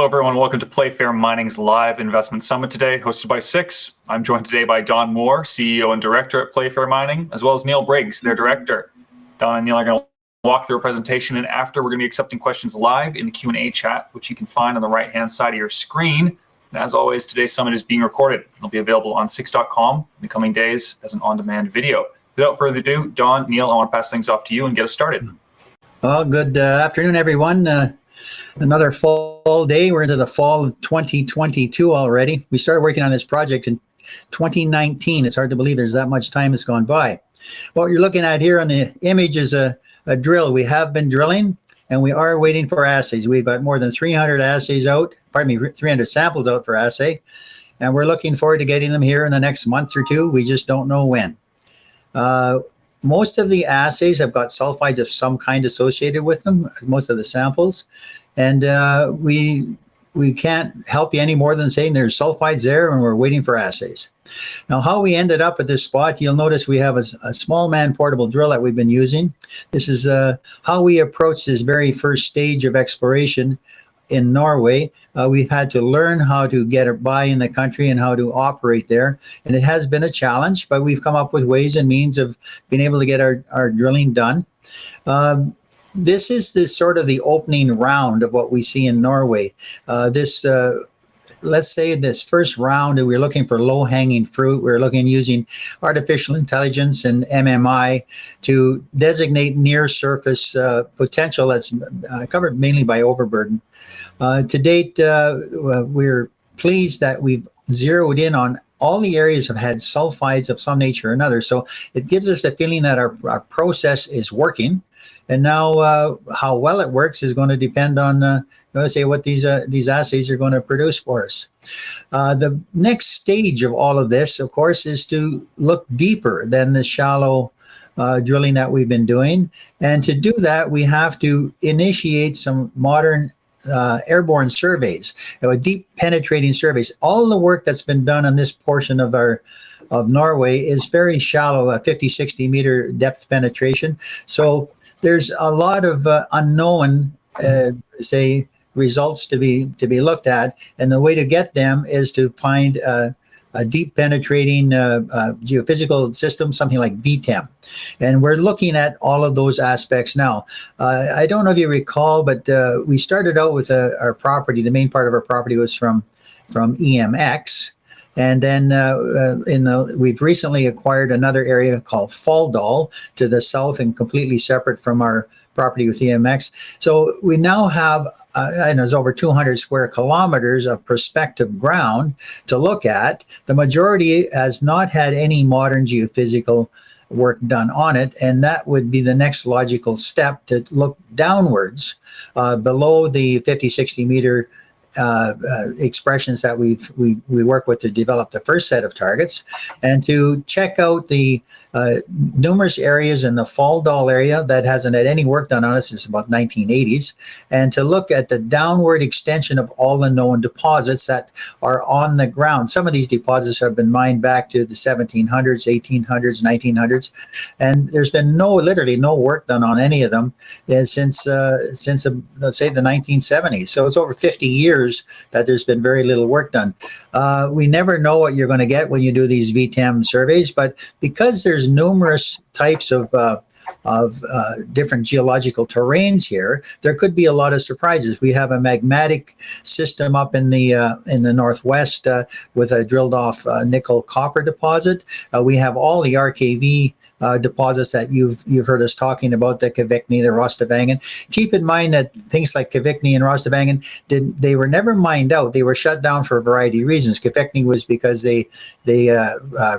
Hello, everyone. Welcome to Playfair Mining's live investment summit today, hosted by Six. I'm joined today by Don Moore, CEO and Director at Playfair Mining, as well as Neil Briggs, their Director. Don and Neil are going to walk through a presentation, and after, we're going to be accepting questions live in the Q&A chat, which you can find on the right-hand side of your screen. And as always, today's summit is being recorded. It'll be available on Six.com in the coming days as an on-demand video. Without further ado, Don, Neil, I want to pass things off to you and get us started. Well, good afternoon, everyone. Another fall day. We're into the fall of 2022 already. We started working on this project in 2019. It's hard to believe there's that much time has gone by. What you're looking at here on the image is a drill. We have been drilling, and we are waiting for assays. We've got more than 300 assays out, 300 samples out for assay, and we're looking forward to getting them here in the next month or two. We just don't know when. Most of the assays have got sulfides of some kind associated with them, most of the samples, and we can't help you any more than saying there's sulfides there and we're waiting for assays. Now, how we ended up at this spot, you'll notice we have a small man portable drill that we've been using. This is how we approach this very first stage of exploration in Norway. We've had to learn how to get by in the country and how to operate there. And it has been a challenge, but we've come up with ways and means of being able to get our drilling done. This is sort of the opening round of what we see in Norway. Let's say this first round, we're looking for low-hanging fruit. We're looking using artificial intelligence and MMI to designate near-surface potential that's covered mainly by overburden. To date, we're pleased that we've zeroed in on all the areas have had sulfides of some nature or another. So it gives us the feeling that our process is working. And now how well it works is going to depend on, what these assays are going to produce for us. The next stage of all of this, of course, is to look deeper than the shallow drilling that we've been doing. And to do that, we have to initiate some modern airborne surveys, deep penetrating surveys. All the work that's been done on this portion of Norway is very shallow, a 50, 60 meter depth penetration. So there's a lot of unknown, results to be looked at, and the way to get them is to find a deep penetrating geophysical system, something like VTEM. And we're looking at all of those aspects now. I don't know if you recall, but we started out with our property. The main part of our property was from EMX. And then we've recently acquired another area called Folldal to the south and completely separate from our property with EMX. So we now have, there's over 200 square kilometers of prospective ground to look at. The majority has not had any modern geophysical work done on it, and that would be the next logical step, to look downwards below the 50, 60 meter expressions that we work with to develop the first set of targets, and to check out the numerous areas in the Folldal area that hasn't had any work done on it since about 1980s, and to look at the downward extension of all the known deposits that are on the ground. Some of these deposits have been mined back to the 1700s, 1800s, 1900s, and there's been literally no work done on any of them since let's say the 1970s. So it's over 50 years that there's been very little work done. We never know what you're going to get when you do these VTEM surveys, but because there's numerous types of different geological terrains here, there could be a lot of surprises. We have a magmatic system up in the northwest with a drilled off nickel copper deposit. We have all the RKV deposits that you've heard us talking about, the Kvikne, the Rostavangen. Keep in mind that things like Kvikne and Rostavangen, they were never mined out. They were shut down for a variety of reasons. Kvikne was because they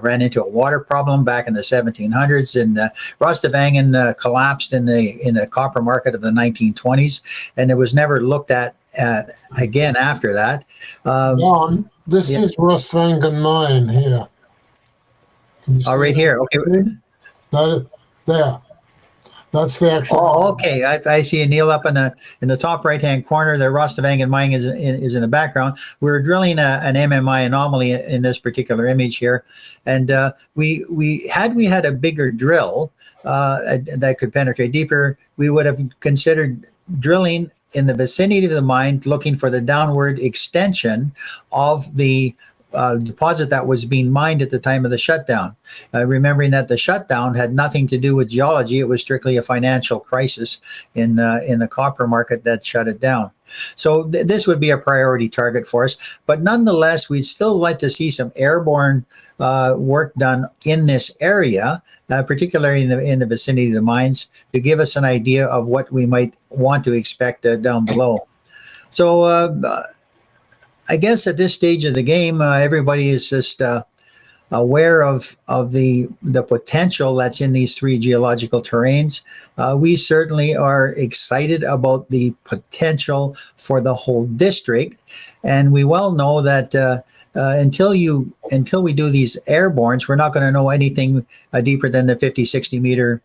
ran into a water problem back in the 1700s, and Rostavangen collapsed in the copper market of the 1920s, and it was never looked at again after that. John, this is Rostavangen mine here. Right here, okay. There. That's the actual. Oh, okay. I see a Neil up in the top right hand corner. The Rostovangen Mining is in the background. We're drilling an MMI anomaly in this particular image here, and we had a bigger drill that could penetrate deeper, we would have considered drilling in the vicinity of the mine, looking for the downward extension of the deposit that was being mined at the time of the shutdown. Remembering that the shutdown had nothing to do with geology, it was strictly a financial crisis in the copper market that shut it down. So this would be a priority target for us. But nonetheless, we'd still like to see some airborne work done in this area, particularly in the vicinity of the mines, to give us an idea of what we might want to expect down below. So I guess at this stage of the game, everybody is just aware of the potential that's in these three geological terrains. We certainly are excited about the potential for the whole district, and we well know that until we do these airbornes, we're not going to know anything deeper than the 50, 60 meter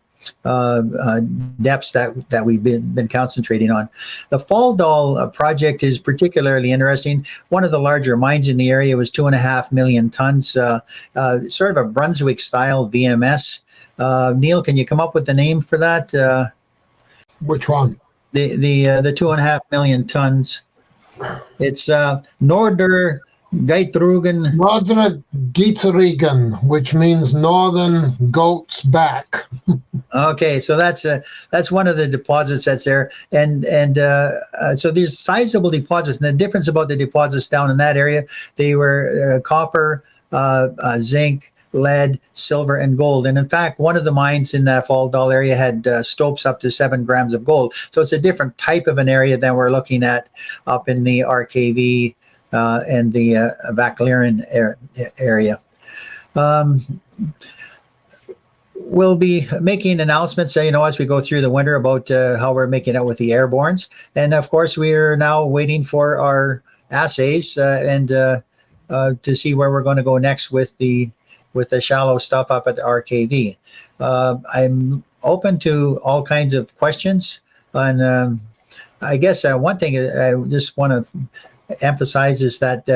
depths that we've been concentrating on. The Folldal project is particularly interesting. One of the larger mines in the area was 2.5 million tons, sort of a Brunswick style VMS. Neil, can you come up with the name for that? Which one? The 2.5 million tons. It's Norder Geitrugen. Northern Geitrugen, which means northern goat's back. Okay, so that's one of the deposits that's there, and so these sizable deposits. And the difference about the deposits down in that area, they were copper, zinc, lead, silver, and gold. And in fact, one of the mines in that Folldal area had stopes up to 7 grams of gold. So it's a different type of an area than we're looking at up in the RKV and the Vakkerlien area. We'll be making announcements, as we go through the winter about how we're making out with the airbornes. And of course, we are now waiting for our assays and to see where we're going to go next with the shallow stuff up at RKV. I'm open to all kinds of questions. And I guess one thing I just want to emphasize is that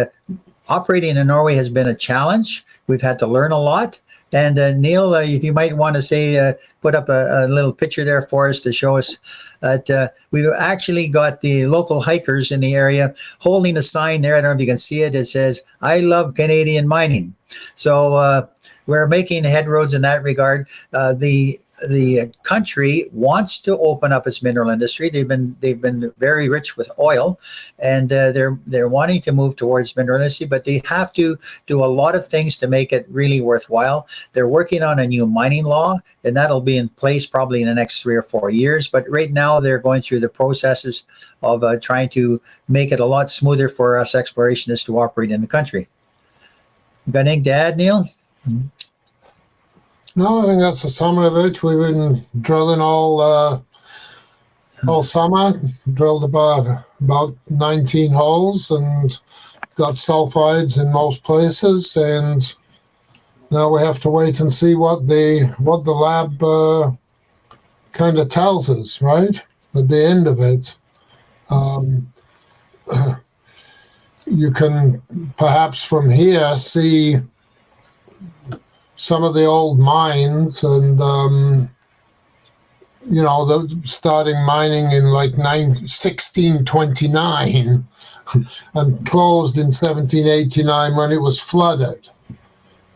operating in Norway has been a challenge. We've had to learn a lot. And Neil, if you might want to say, put up a little picture there for us to show us that we've actually got the local hikers in the area holding a sign there. I don't know if you can see it. It says, "I love Canadian mining." So we're making headroads in that regard. The country wants to open up its mineral industry. They've been very rich with oil, and they're wanting to move towards mineral industry, but they have to do a lot of things to make it really worthwhile. They're working on a new mining law, and that'll be in place probably in the next 3 or 4 years. But right now, they're going through the processes of trying to make it a lot smoother for us explorationists to operate in the country. Got anything to add, Neil? No, I think that's the summary of it. We've been drilling all summer, drilled about 19 holes and got sulfides in most places. And now we have to wait and see what the lab kind of tells us, right? At the end of it. You can perhaps from here see some of the old mines, and starting mining in like 1629 and closed in 1789 when it was flooded.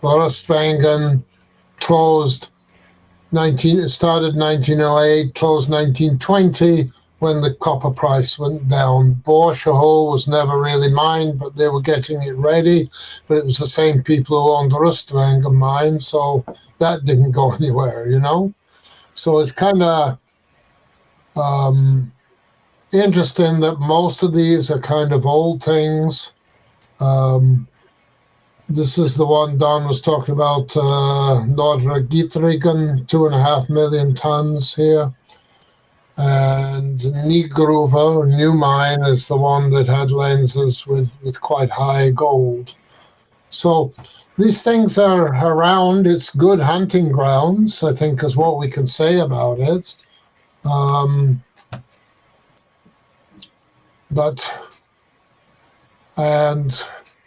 Rostvangen closed started 1908, closed 1920 when the copper price went down. Borsjehole was never really mined, but they were getting it ready. But it was the same people who owned the Rostvangen mine, so that didn't go anywhere, So it's kind of interesting that most of these are kind of old things. This is the one Don was talking about, Nordre Geitrugen, 2.5 million tons here. And Nygruva, New Mine, is the one that had lenses with quite high gold. So these things are around. It's good hunting grounds, I think, is what we can say about it. And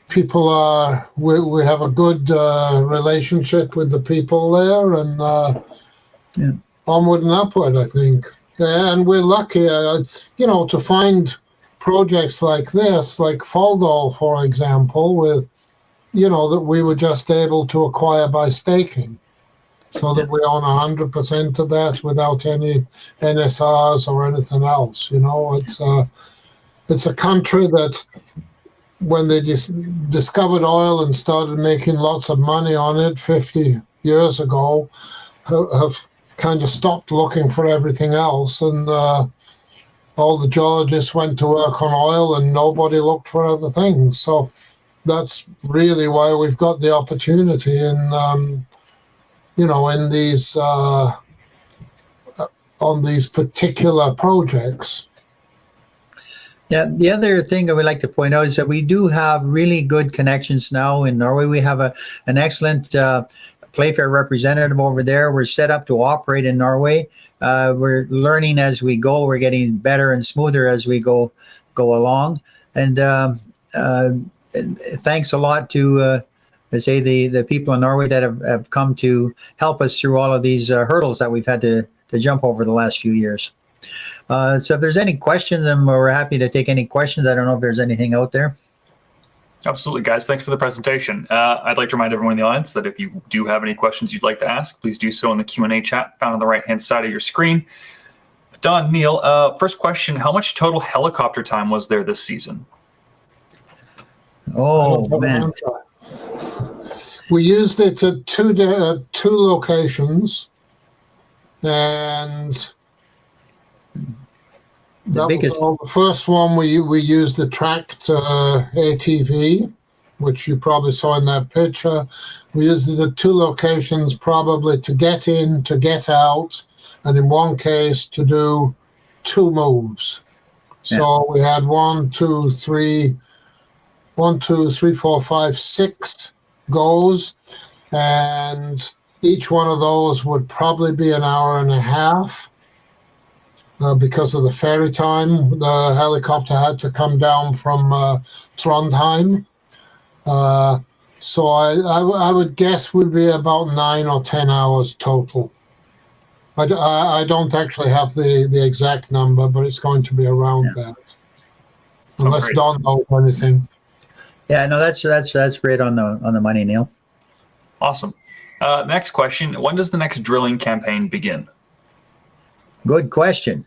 people we have a good relationship with the people there, and onward and upward, I think. And we're lucky, to find projects like this, like Folldal, for example, with, that we were just able to acquire by staking, so that we own 100% of that without any NSRs or anything else. It's a country that, when they discovered oil and started making lots of money on it 50 years ago, have kind of stopped looking for everything else, and all the geologists went to work on oil and nobody looked for other things. So that's really why we've got the opportunity in these on these particular projects. Yeah, the other thing I would like to point out is that we do have really good connections now in Norway. We have an excellent Playfair representative over there. We're set up to operate in Norway. We're learning as we go. We're getting better and smoother as we go along. And thanks a lot to the people in Norway that have come to help us through all of these hurdles that we've had to jump over the last few years. So if there's any questions, we're happy to take any questions. I don't know if there's anything out there. Absolutely, guys. Thanks for the presentation. I'd like to remind everyone in the audience that if you do have any questions you'd like to ask, please do so in the Q&A chat found on the right-hand side of your screen. Don, Neil, first question, how much total helicopter time was there this season? Oh, man. We used it at two locations, and the first one we used the tracked ATV, which you probably saw in that picture. We used it at two locations, probably to get in, to get out, and in one case to do two moves. So we had 6 goes, and each one of those would probably be an hour and a half. Because of the ferry time, the helicopter had to come down from Trondheim. So I would guess would be about 9 or 10 hours total. I don't actually have the exact number, but it's going to be around that. Unless Don knows anything. Yeah, no, that's great on the money, Neil. Awesome. Next question: when does the next drilling campaign begin? Good question.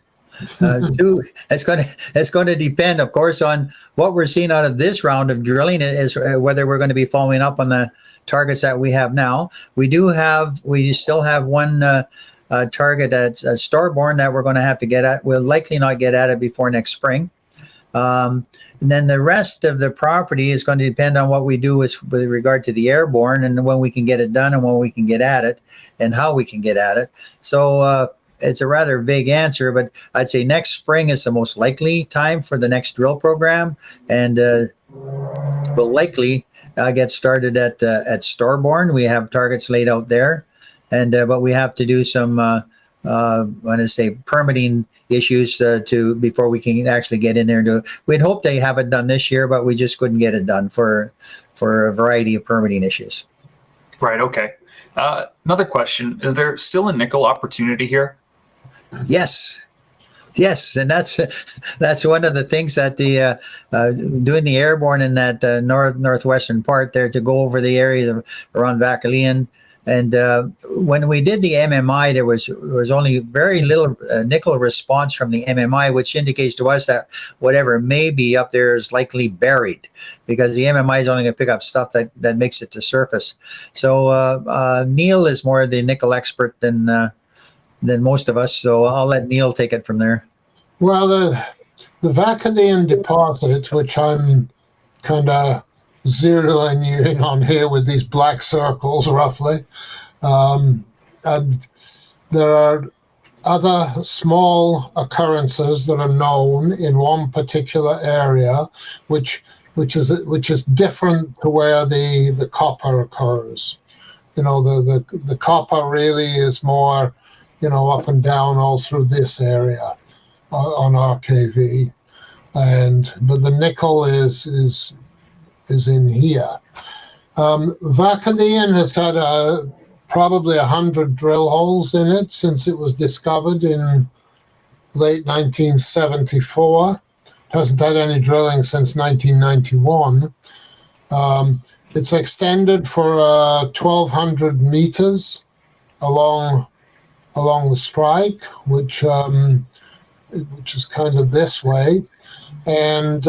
It's going to depend, of course, on what we're seeing out of this round of drilling, is whether we're going to be following up on the targets that we have now. We still have one target at Starborn that we're going to have to get at. We'll likely not get at it before next spring. And then the rest of the property is going to depend on what we do with regard to the airborne, and when we can get it done and when we can get at it and how we can get at it. So it's a rather vague answer, but I'd say next spring is the most likely time for the next drill program, and we'll likely get started at Starborn. We have targets laid out there, and but we have to do some permitting issues before we can actually get in there and do it. We'd hoped to have it done this year, but we just couldn't get it done for a variety of permitting issues. Right. Okay. Another question: is there still a nickel opportunity here? Yes, and that's one of the things that the doing the airborne in that northwestern part there, to go over the area around Vakkerlien. And when we did the MMI, there was only very little nickel response from the MMI, which indicates to us that whatever may be up there is likely buried, because the MMI is only going to pick up stuff that makes it to surface. So Neil is more the nickel expert than most of us, so I'll let Neil take it from there. Well, the Vakkerlien deposit, which I'm kind of zeroing you in on here with these black circles roughly, and there are other small occurrences that are known in one particular area, which is different to where the copper occurs. The copper really is more up and down all through this area on RKV, but the nickel is in here. Vakkerlien has had probably 100 drill holes in it since it was discovered in late 1974. Hasn't had any drilling since 1991. It's extended for 1,200 meters along the strike, which is kind of this way, and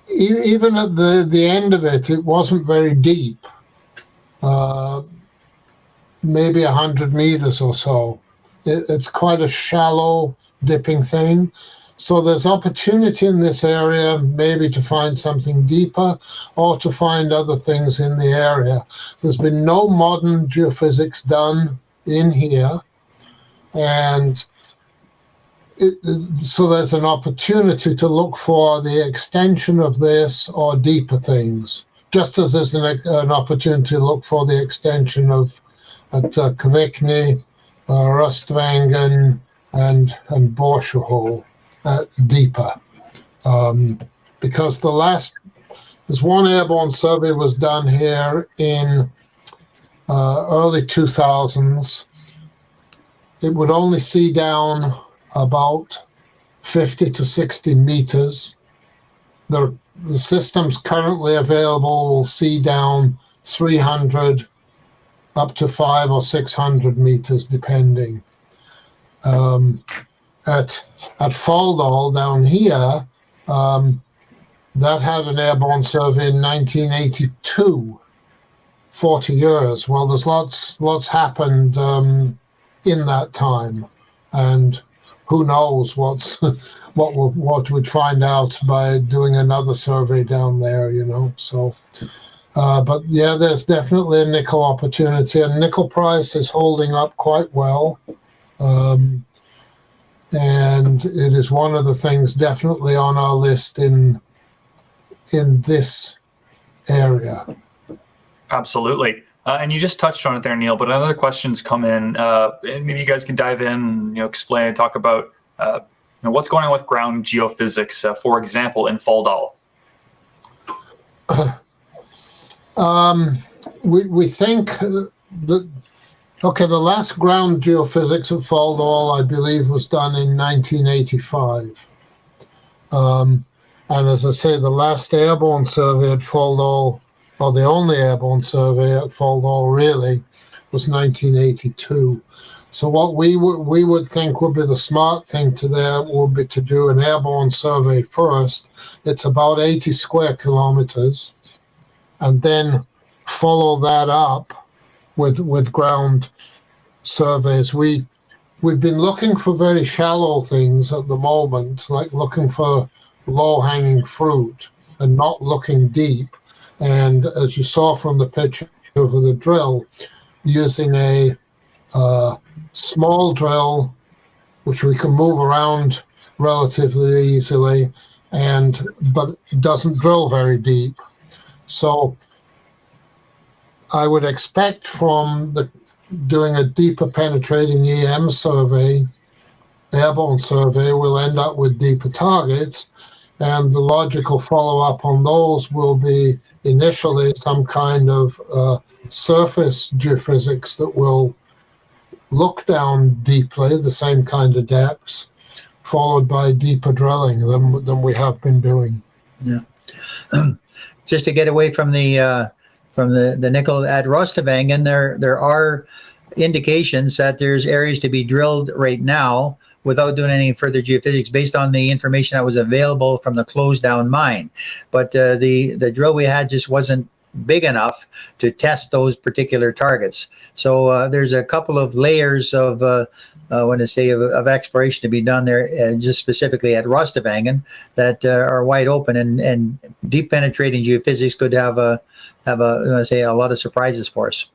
even at the end of it, it wasn't very deep, maybe 100 meters or so. It's quite a shallow dipping thing. So there's opportunity in this area maybe to find something deeper or to find other things in the area. There's been no modern geophysics done in here, and so there's an opportunity to look for the extension of this or deeper things, just as there's an opportunity to look for the extension of at Kvikne, Rustvangen, and Borshehole deeper. Because there's one airborne survey was done here in early 2000s. It would only see down about 50 to 60 meters. The systems currently available will see down 300 up to 500 or 600 meters, depending. At Folldal down here, that had an airborne survey in 1982, 40 years. Well, there's lots happened in that time, and who knows what we'd find out by doing another survey down there, So, but yeah, there's definitely a nickel opportunity, and nickel price is holding up quite well. And it is one of the things definitely on our list in this area. Absolutely. And you just touched on it there, Neil, but other questions come in. And maybe you guys can dive in, explain, talk about what's going on with ground geophysics, for example, in Folldal. We think that, the last ground geophysics at Folldal, I believe, was done in 1985. And as I say, the last airborne survey at Folldal, or the only airborne survey at Folldal really, was 1982. So what we would think would be the smart thing would be to do an airborne survey first. It's about 80 square kilometers, and then follow that up with ground surveys. We've been looking for very shallow things at the moment, like looking for low-hanging fruit and not looking deep. And as you saw from the picture of the drill, using a small drill, which we can move around relatively easily, but doesn't drill very deep. So I would expect from doing a deeper penetrating EM survey, airborne survey, we'll end up with deeper targets, and the logical follow-up on those will be initially some kind of surface geophysics that will look down deeply, the same kind of depths, followed by deeper drilling than we have been doing. Yeah. Just to get away from the nickel at Rustvangen, there are indications that there's areas to be drilled right now without doing any further geophysics based on the information that was available from the closed down mine. But the drill we had just wasn't big enough to test those particular targets. So there's a couple of layers of of exploration to be done there, just specifically at Rustvangen, that are wide open, and deep penetrating geophysics could have a lot of surprises for us.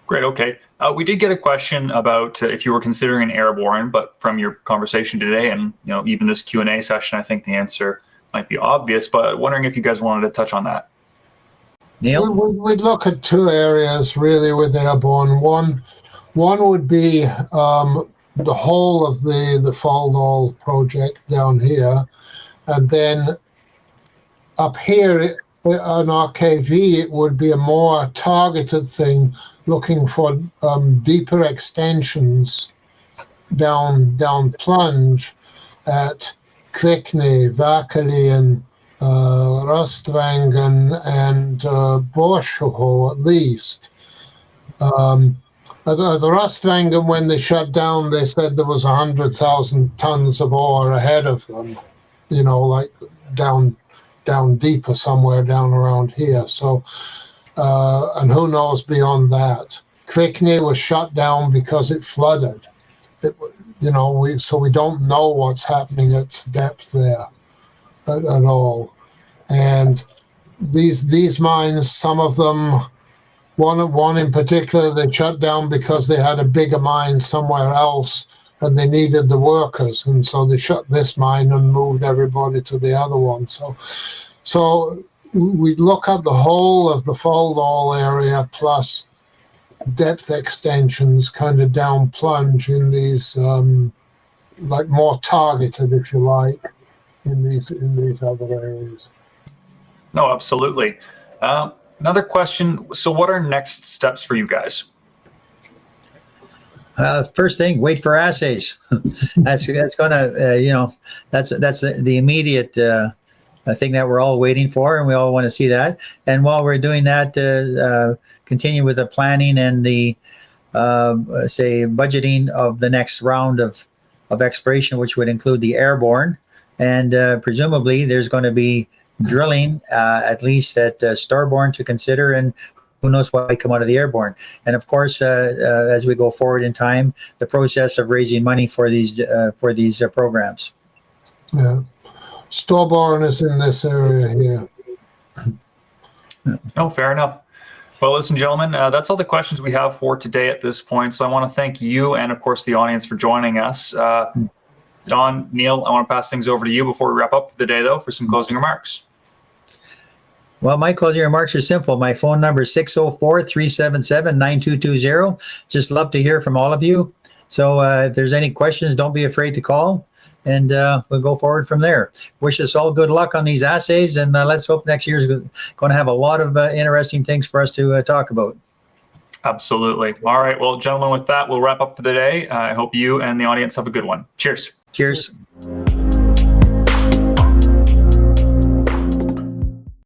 Great. Okay. We did get a question about if you were considering an airborne, but from your conversation today and even this Q&A session, I think the answer might be obvious. But wondering if you guys wanted to touch on that. Neil? We'd look at two areas really with airborne. One would be the whole of the Folldal project down here, and then up here on RKV it would be a more targeted thing, looking for deeper extensions down plunge at Kvikne, Vakkerlien, Rustvangen, and Borshoho at least. The Rustvangen, when they shut down, they said there was 100,000 tons of ore ahead of them, you know, like down deeper somewhere down around here. So, and who knows beyond that. Kvikne was shut down because it flooded. So we don't know what's happening at depth there at all. And these mines, some of them, one in particular, they shut down because they had a bigger mine somewhere else and they needed the workers, and so they shut this mine and moved everybody to the other one. So we look at the whole of the Folldal area plus depth extensions kind of down plunge in these like more targeted, if you like, in these other areas. No, absolutely. Another question. So what are next steps for you guys? First thing, wait for assays. that's gonna that's the immediate thing that we're all waiting for, and we all want to see that. And while we're doing that, continue with the planning and the say budgeting of the next round of exploration, which would include the airborne, and presumably there's going to be drilling at least at starborne to consider, and who knows what might come out of the airborne. And of course, as we go forward in time, the process of raising money for these programs. Yeah, starborne is in this area here. No, fair enough. Well, listen, gentlemen, that's all the questions we have for today at this point. So I want to thank you and, of course, the audience for joining us. Don, Neil, I want to pass things over to you before we wrap up for the day, though, for some closing remarks. Well, my closing remarks are simple. My phone number is 604-377-9220. Just love to hear from all of you. So if there's any questions, don't be afraid to call, and we'll go forward from there. Wish us all good luck on these assays, and let's hope next year is going to have a lot of interesting things for us to talk about. Absolutely. All right. Well, gentlemen, with that, we'll wrap up for the day. I hope you and the audience have a good one. Cheers. Cheers.